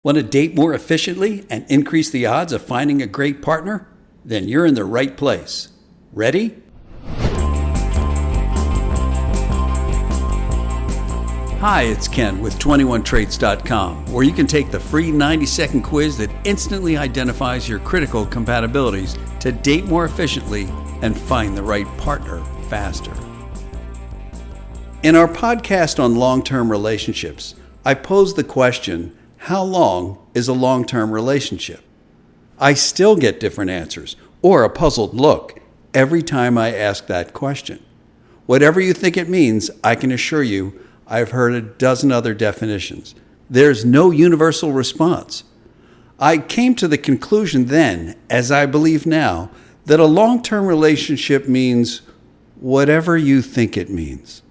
Want to date more efficiently and increase the odds of finding a great partner? Then you're in the right place. Ready? Hi, it's Ken with 21traits.com, where you can take the free 90-second quiz that instantly identifies your critical compatibilities to date more efficiently and find the right partner faster. In our podcast on long-term relationships, I posed the question, how long is a long-term relationship? I still get different answers or a puzzled look every time I ask that question. Whatever you think it means, I can assure you I've heard a dozen other definitions. There's no universal response. I came to the conclusion then, as I believe now, that a long-term relationship means whatever you think it means.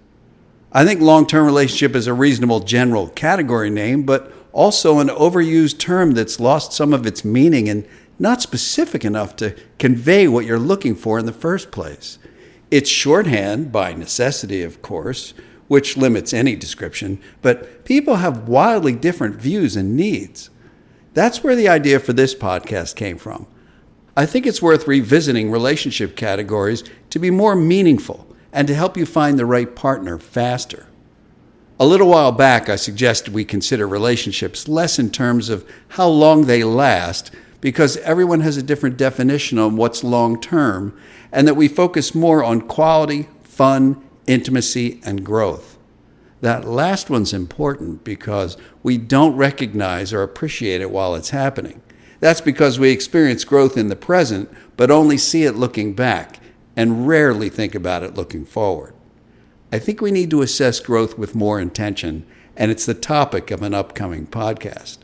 I think long-term relationship is a reasonable general category name, but also an overused term that's lost some of its meaning and not specific enough to convey what you're looking for in the first place. It's shorthand, by necessity, of course, which limits any description, but people have wildly different views and needs. That's where the idea for this podcast came from. I think it's worth revisiting relationship categories to be more meaningful and to help you find the right partner faster. A little while back, I suggested we consider relationships less in terms of how long they last, because everyone has a different definition on what's long-term, and that we focus more on quality, fun, intimacy, and growth. That last one's important because we don't recognize or appreciate it while it's happening. That's because we experience growth in the present, but only see it looking back, and rarely think about it looking forward. I think we need to assess growth with more intention, and it's the topic of an upcoming podcast.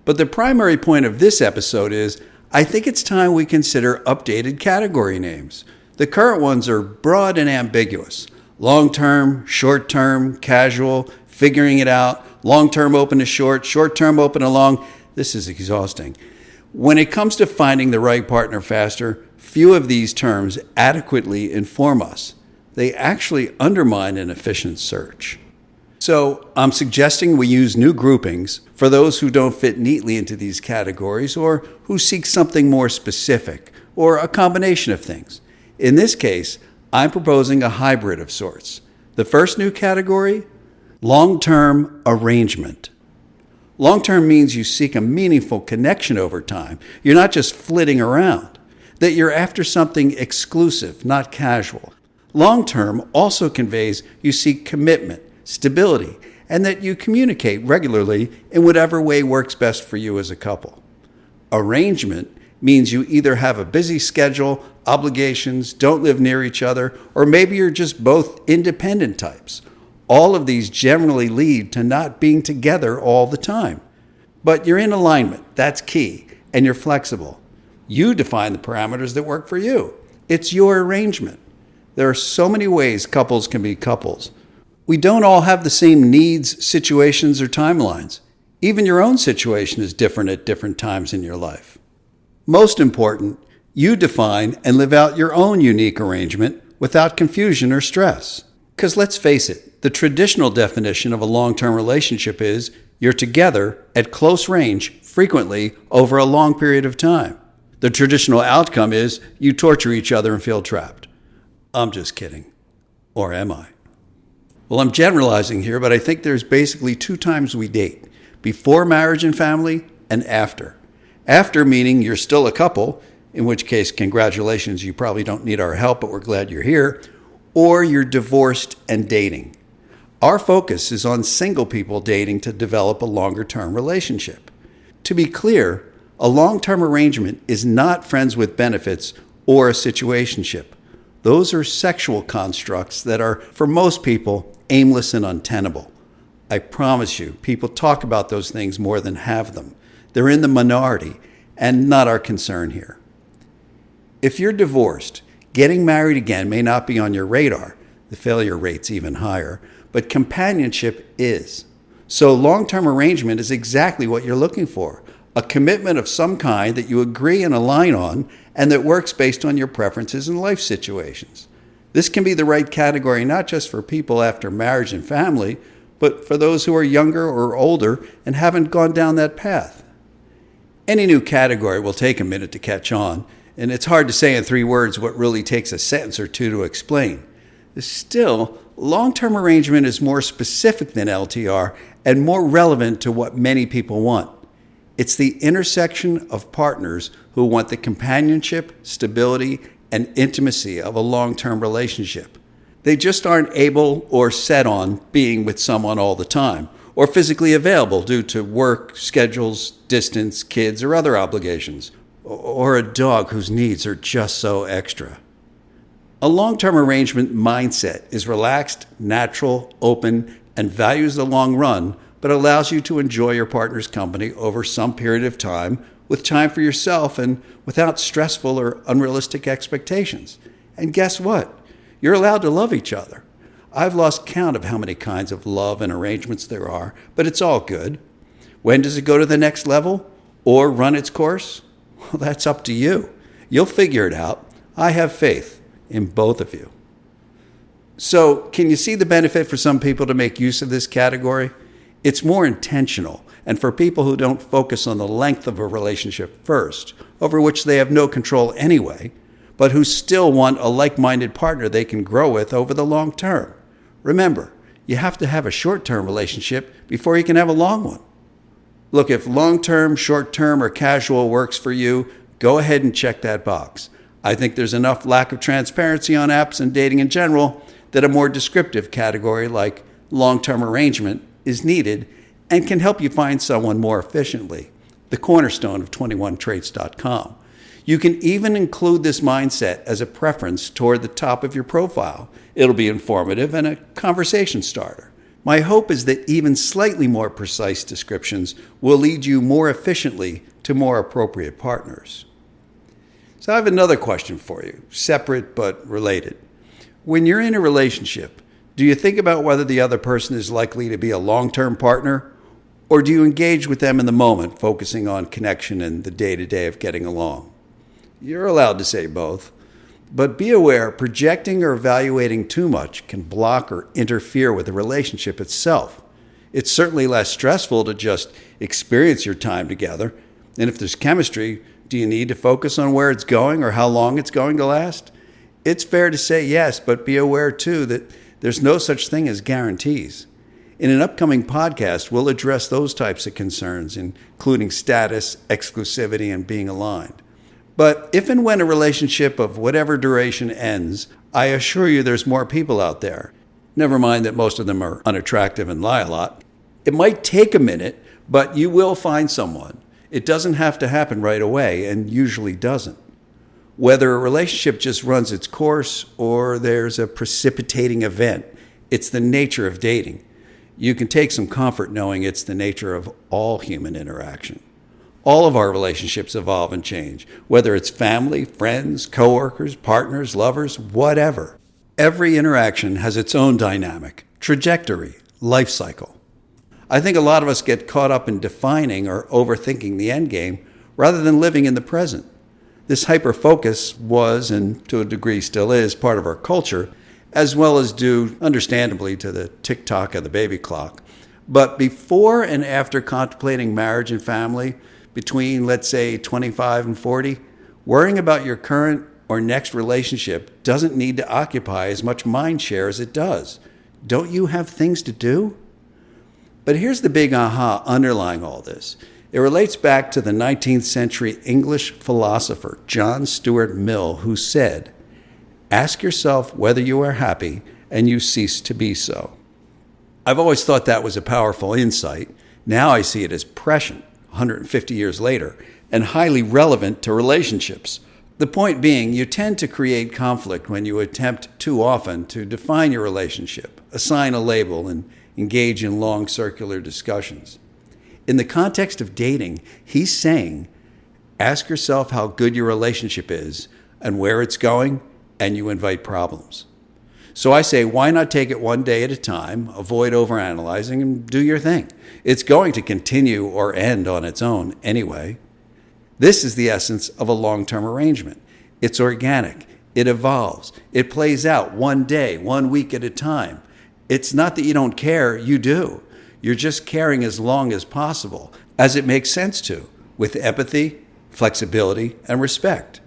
But the primary point of this episode is, I think it's time we consider updated category names. The current ones are broad and ambiguous. Long-term, short-term, casual, figuring it out, long-term open to short, short-term open to long. This is exhausting. When it comes to finding the right partner faster, few of these terms adequately inform us. They actually undermine an efficient search. So I'm suggesting we use new groupings for those who don't fit neatly into these categories or who seek something more specific or a combination of things. In this case, I'm proposing a hybrid of sorts. The first new category, long-term arrangement. Long-term means you seek a meaningful connection over time. You're not just flitting around, that you're after something exclusive, not casual. Long-term also conveys you seek commitment, stability, and that you communicate regularly in whatever way works best for you as a couple. Arrangement means you either have a busy schedule, obligations, don't live near each other, or maybe you're just both independent types. All of these generally lead to not being together all the time. But you're in alignment, that's key, and you're flexible. You define the parameters that work for you. It's your arrangement. There are so many ways couples can be couples. We don't all have the same needs, situations, or timelines. Even your own situation is different at different times in your life. Most important, you define and live out your own unique arrangement without confusion or stress. Because let's face it, the traditional definition of a long-term relationship is you're together at close range frequently over a long period of time. The traditional outcome is you torture each other and feel trapped. I'm just kidding. Or am I? Well, I'm generalizing here, but I think there's basically two times we date. Before marriage and family, and after. After meaning you're still a couple, in which case, congratulations, you probably don't need our help, but we're glad you're here. Or you're divorced and dating. Our focus is on single people dating to develop a longer-term relationship. To be clear, a long-term arrangement is not friends with benefits or a situationship. Those are sexual constructs that are, for most people, aimless and untenable. I promise you, people talk about those things more than have them. They're in the minority and not our concern here. If you're divorced, getting married again may not be on your radar. The failure rate's even higher, but companionship is. So long-term arrangement is exactly what you're looking for. A commitment of some kind that you agree and align on and that works based on your preferences and life situations. This can be the right category not just for people after marriage and family, but for those who are younger or older and haven't gone down that path. Any new category will take a minute to catch on, and it's hard to say in 3 words what really takes a sentence or two to explain. Still, long-term arrangement is more specific than LTR and more relevant to what many people want. It's the intersection of partners who want the companionship, stability, and intimacy of a long-term relationship. They just aren't able or set on being with someone all the time, or physically available due to work, schedules, distance, kids, or other obligations, or a dog whose needs are just so extra. A long-term arrangement mindset is relaxed, natural, open, and values the long run, but allows you to enjoy your partner's company over some period of time with time for yourself and without stressful or unrealistic expectations. And guess what? You're allowed to love each other. I've lost count of how many kinds of love and arrangements there are, but it's all good. When does it go to the next level or run its course? Well, that's up to you. You'll figure it out. I have faith in both of you. So, can you see the benefit for some people to make use of this category? It's more intentional, and for people who don't focus on the length of a relationship first, over which they have no control anyway, but who still want a like-minded partner they can grow with over the long term. Remember, you have to have a short-term relationship before you can have a long one. Look, if long-term, short-term, or casual works for you, go ahead and check that box. I think there's enough lack of transparency on apps and dating in general that a more descriptive category like long-term arrangement is needed and can help you find someone more efficiently, the cornerstone of 21traits.com. You can even include this mindset as a preference toward the top of your profile. It'll be informative and a conversation starter. My hope is that even slightly more precise descriptions will lead you more efficiently to more appropriate partners. So I have another question for you, separate but related. When you're in a relationship, do you think about whether the other person is likely to be a long-term partner, or do you engage with them in the moment, focusing on connection and the day-to-day of getting along? You're allowed to say both, but be aware projecting or evaluating too much can block or interfere with the relationship itself. It's certainly less stressful to just experience your time together, and if there's chemistry, do you need to focus on where it's going or how long it's going to last? It's fair to say yes, but be aware too that there's no such thing as guarantees. In an upcoming podcast, we'll address those types of concerns, including status, exclusivity, and being aligned. But if and when a relationship of whatever duration ends, I assure you there's more people out there. Never mind that most of them are unattractive and lie a lot. It might take a minute, but you will find someone. It doesn't have to happen right away, and usually doesn't. Whether a relationship just runs its course or there's a precipitating event, it's the nature of dating. You can take some comfort knowing it's the nature of all human interaction. All of our relationships evolve and change, whether it's family, friends, coworkers, partners, lovers, whatever. Every interaction has its own dynamic, trajectory, life cycle. I think a lot of us get caught up in defining or overthinking the end game rather than living in the present. This hyper-focus was, and to a degree still is, part of our culture, as well as due, understandably, to the tick-tock of the baby clock. But before and after contemplating marriage and family, between, let's say, 25 and 40, worrying about your current or next relationship doesn't need to occupy as much mind share as it does. Don't you have things to do? But here's the big aha underlying all this. It relates back to the 19th century English philosopher John Stuart Mill, who said, "Ask yourself whether you are happy, and you cease to be so." I've always thought that was a powerful insight. Now I see it as prescient, 150 years later, and highly relevant to relationships. The point being, you tend to create conflict when you attempt too often to define your relationship, assign a label, and engage in long circular discussions. In the context of dating, he's saying, ask yourself how good your relationship is and where it's going, and you invite problems. So I say, why not take it one day at a time, avoid overanalyzing, and do your thing? It's going to continue or end on its own anyway. This is the essence of a long-term arrangement. It's organic. It evolves. It plays out one day, 1 week at a time. It's not that you don't care, you do. You're just caring as long as possible, as it makes sense to, with empathy, flexibility, and respect.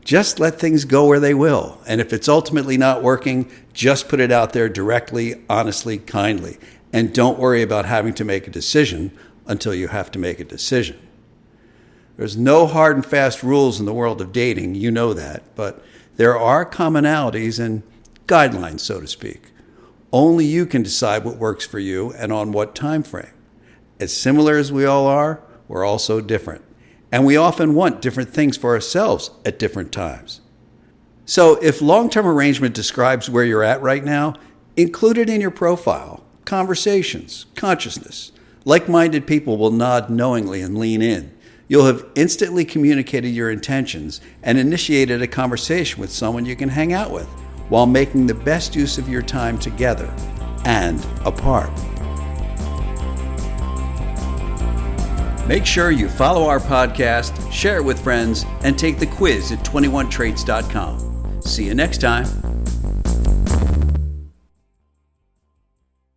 Just let things go where they will, and if it's ultimately not working, just put it out there directly, honestly, kindly, and don't worry about having to make a decision until you have to make a decision. There's no hard and fast rules in the world of dating, you know that, but there are commonalities and guidelines, so to speak. Only you can decide what works for you and on what time frame. As similar as we all are, we're also different. And we often want different things for ourselves at different times. So if long-term arrangement describes where you're at right now, include it in your profile, conversations, consciousness. Like-minded people will nod knowingly and lean in. You'll have instantly communicated your intentions and initiated a conversation with someone you can hang out with while making the best use of your time together and apart. Make sure you follow our podcast, share it with friends, and take the quiz at 21traits.com. See you next time.